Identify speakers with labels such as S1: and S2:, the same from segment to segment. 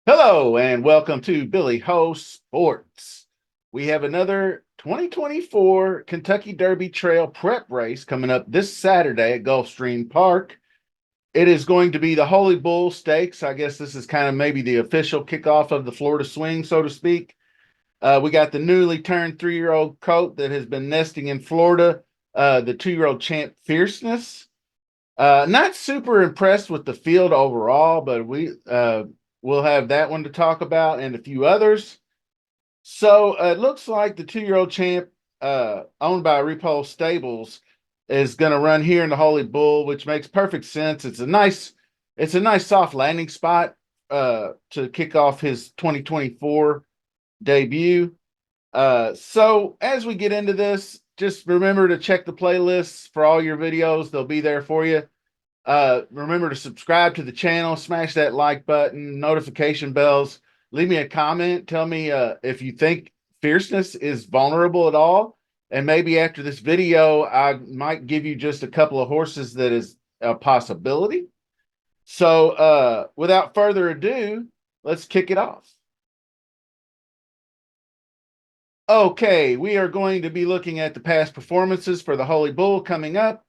S1: Hello and welcome to Billy Ho Sports. We have another 2024 Kentucky Derby Trail prep race coming up this Saturday at Gulfstream Park. It is going to be the Holy Bull Stakes. I guess this is kind of maybe the official kickoff of the Florida Swing, so to speak. We got the newly turned 3-year-old colt that has been nesting in Florida, the 2-year-old champ Fierceness. Not super impressed with the field overall, but we'll have that one to talk about and a few others. So it looks like the 2-year-old champ, owned by Repulse Stables, is going to run here in the Holy Bull, which makes perfect sense. It's a nice soft landing spot to kick off his 2024 debut. So as we get into this, just remember to check the playlists for all your videos. They'll be there for you. Remember to subscribe to the channel, smash that like button, notification bells, leave me a comment. Tell me if you think Fierceness is vulnerable at all. And maybe after this video, I might give you just a couple of horses that is a possibility. So without further ado, let's kick it off. Okay, we are going to be looking at the past performances for the Holy Bull coming up.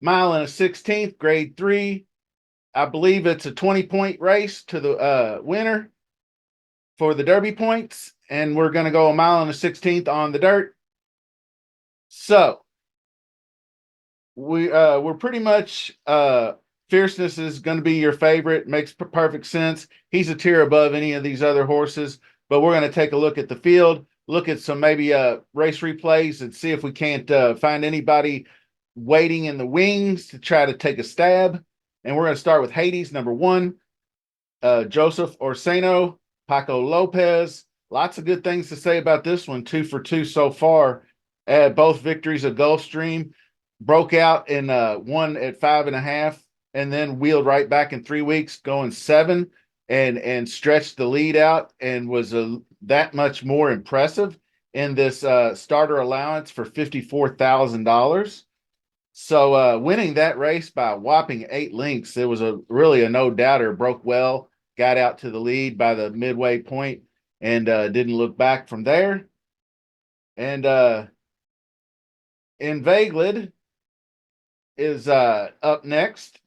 S1: Mile and a 16th, grade 3. I believe it's a 20-point race to the winner for the Derby points, and we're going to go a mile and a 16th on the dirt. So we're pretty much Fierceness is going to be your favorite. Makes perfect sense. He's a tier above any of these other horses, but we're going to take a look at the field, look at some maybe race replays, and see if we can't find anybody waiting in the wings to try to take a stab. And we're going to start with Hades, number 1, Joseph Orseno, Paco Lopez. Lots of good things to say about this one. 2 for 2 so far. Both victories at Gulfstream. Broke out in one at 5.5, and then wheeled right back in 3 weeks, going 7, and stretched the lead out, and was that much more impressive in this starter allowance for $54,000. So winning that race by a whopping 8 lengths, it was really a no-doubter. Broke well, got out to the lead by the midway point, and didn't look back from there. And Inveglid is up next.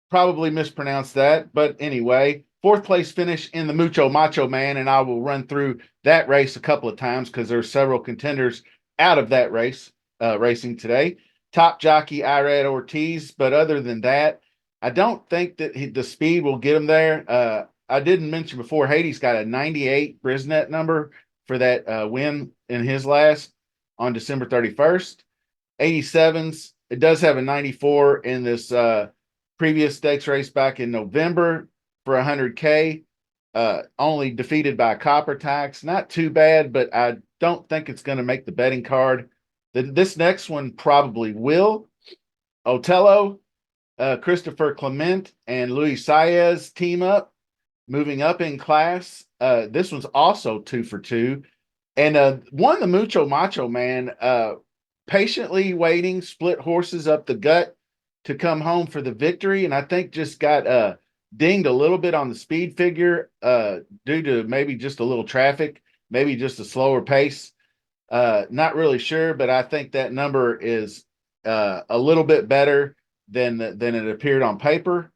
S1: Probably mispronounced that, but anyway, 4th place finish in the Mucho Macho Man, and I will run through that race a couple of times because there's several contenders out of that race racing today. Top jockey Irad Ortiz, but other than that, I don't think that the speed will get him there. I didn't mention before, Hades got a 98 Brisnet number for that win in his last on December 31st. 87s, it does have a 94 in this previous stakes race back in November for 100K. Only defeated by a copper tax. Not too bad, but I don't think it's going to make the betting card. This next one probably will. Otell, Christopher Clement, and Luis Saez team up, moving up in class. This one's also 2 for 2. And won the Mucho Macho Man, patiently waiting, split horses up the gut to come home for the victory. And I think just got dinged a little bit on the speed figure due to maybe just a little traffic, maybe just a slower pace. Not really sure, but I think that number is a little bit better than it appeared on paper.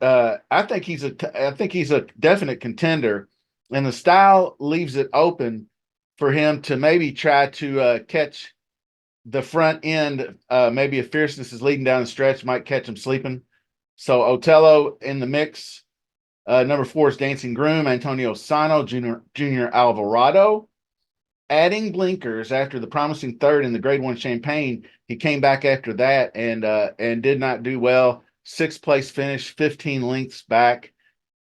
S1: I think he's a definite contender, and the style leaves it open for him to maybe try to catch the front end. Maybe if Fierceness is leading down the stretch, might catch him sleeping. So Otell in the mix. Number 4 is Dancing Groom, Antonio Sano, Junior Alvarado. Adding blinkers after the promising 3rd in the Grade 1 Champagne, he came back after that and did not do well. 6th place finish, 15 lengths back.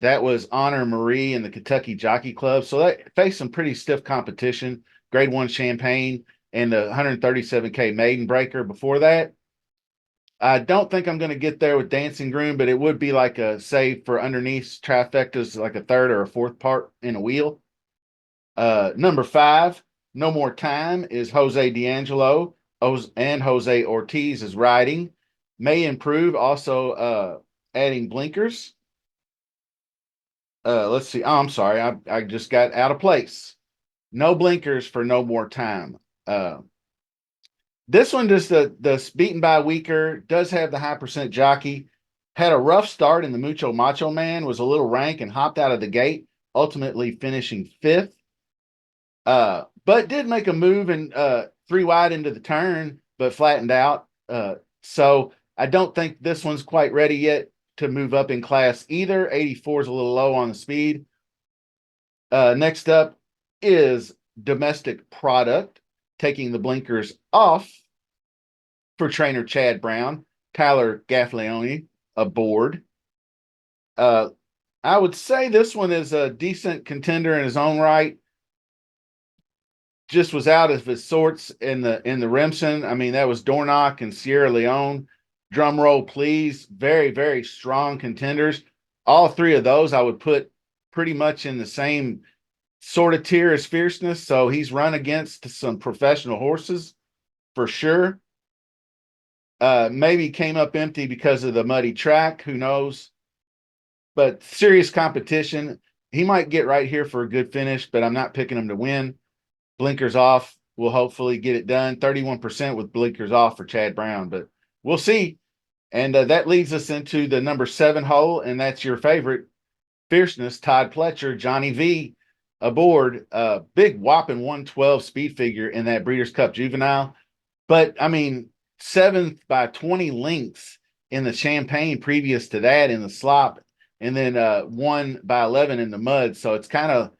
S1: That was Honor Marie in the Kentucky Jockey Club. So that faced some pretty stiff competition. Grade 1 Champagne and the 137K Maiden Breaker before that. I don't think I'm going to get there with Dancing Groom, but it would be like a save for underneath trifectas, like a third or a fourth part in a wheel. Number 5, No More Time, is Jose D'Angelo, and Jose Ortiz is riding. May improve, also adding blinkers. Let's see. Oh, I'm sorry. I just got out of place. No blinkers for No More Time. Uh, this one, just the beaten by weaker, does have the high percent jockey. Had a rough start in the Mucho Macho Man, was a little rank and hopped out of the gate, ultimately finishing 5th. But did make a move and 3 wide into the turn, but flattened out. So I don't think this one's quite ready yet to move up in class either. 84 is a little low on the speed. Next up is Domestic Product, taking the blinkers off for trainer Chad Brown. Tyler Gaffleone aboard. Uh, I would say this one is a decent contender in his own right. Just was out of his sorts in the Remsen. I mean, that was Dornock and Sierra Leone. Drum roll, please. Very, very strong contenders. All 3 of those I would put pretty much in the same sort of tier as Fierceness. So he's run against some professional horses for sure. Maybe came up empty because of the muddy track. Who knows? But serious competition. He might get right here for a good finish, but I'm not picking him to win. Blinkers off will hopefully get it done. 31% with blinkers off for Chad Brown, but we'll see. And that leads us into the number 7 hole, and that's your favorite, Fierceness, Todd Pletcher, Johnny V aboard. Big whopping 112 speed figure in that Breeders' Cup Juvenile. But, I mean, 7th by 20 lengths in the Champagne previous to that in the slop, and then 1 by 11 in the mud. So it's kind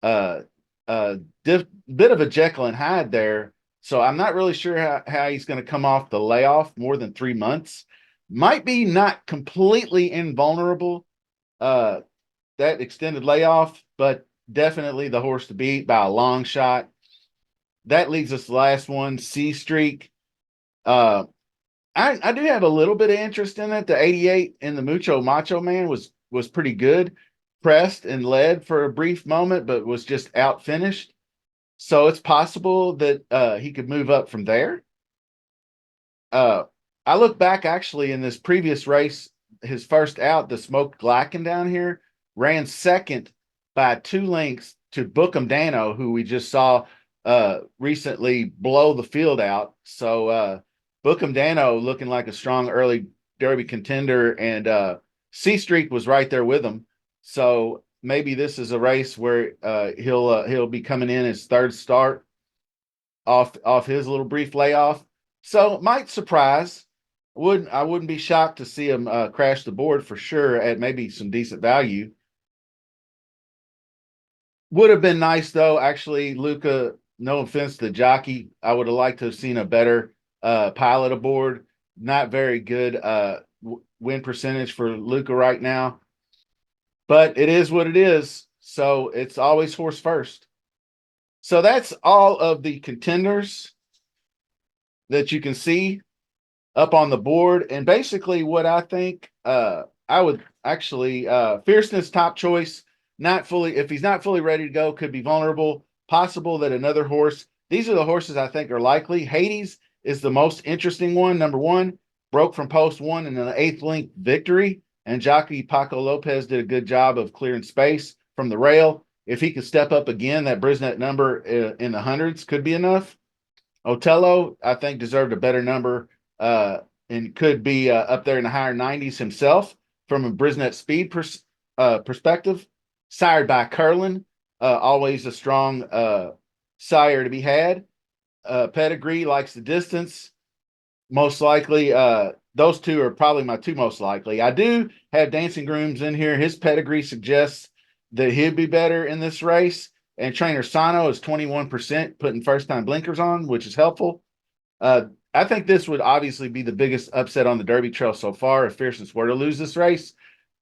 S1: of bit of a Jekyll and Hyde there. So I'm not really sure how he's going to come off the layoff more than 3 months. Might be not completely invulnerable, that extended layoff, but definitely the horse to beat by a long shot. That leads us to the last one, C Streak. I do have a little bit of interest in it. The 88 in the Mucho Macho Man was pretty good. Pressed and led for a brief moment, but was just out finished. So it's possible that he could move up from there. Uh, I look back actually in this previous race, his first out, the Smoked Glacken down here, ran second by 2 lengths to Bookham Dano, who we just saw recently blow the field out. So Bookham Dano looking like a strong early Derby contender, and C Streak was right there with him. So maybe this is a race where he'll be coming in his 3rd start off his little brief layoff. So might surprise. I wouldn't be shocked to see him crash the board for sure at maybe some decent value. Would have been nice though, actually, Luca. No offense to the jockey, I would have liked to have seen a better pilot aboard. Not very good win percentage for Luca right now, but it is what it is. So it's always horse first. So that's all of the contenders that you can see up on the board. And basically what I think, I would actually, Fierceness top choice, not fully, if he's not fully ready to go, could be vulnerable. Possible that another horse, these are the horses I think are likely. Hades is the most interesting one. Number 1, broke from post 1 in an 8th length victory. And jockey Paco Lopez did a good job of clearing space from the rail. If he could step up again, that Brisnet number in the hundreds could be enough. Otell, I think, deserved a better number and could be up there in the higher 90s himself from a Brisnet speed perspective. Sired by Curlin, always a strong sire to be had. Pedigree likes the distance. Most likely, those 2 are probably my 2 most likely. I do have Dancing Grooms in here. His pedigree suggests that he'd be better in this race. And trainer Sano is 21%, putting first-time blinkers on, which is helpful. I think this would obviously be the biggest upset on the Derby trail so far if Fierceness were to lose this race.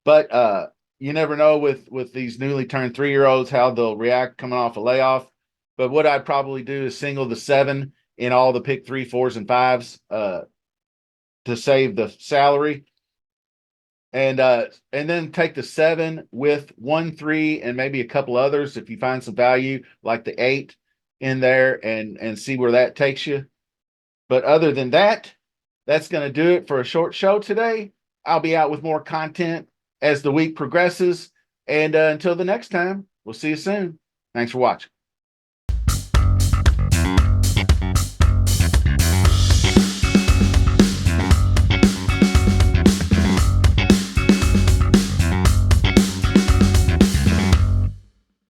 S1: But you never know with these newly turned 3-year-olds how they'll react coming off a layoff. But what I'd probably do is single the 7 in all the pick 3, 4s, and 5s to to save the salary. And then take the 7 with 1, 3, and maybe a couple others if you find some value, like the 8 in there, and see where that takes you. But other than that, that's going to do it for a short show today. I'll be out with more content as the week progresses. And until the next time, we'll see you soon. Thanks for watching.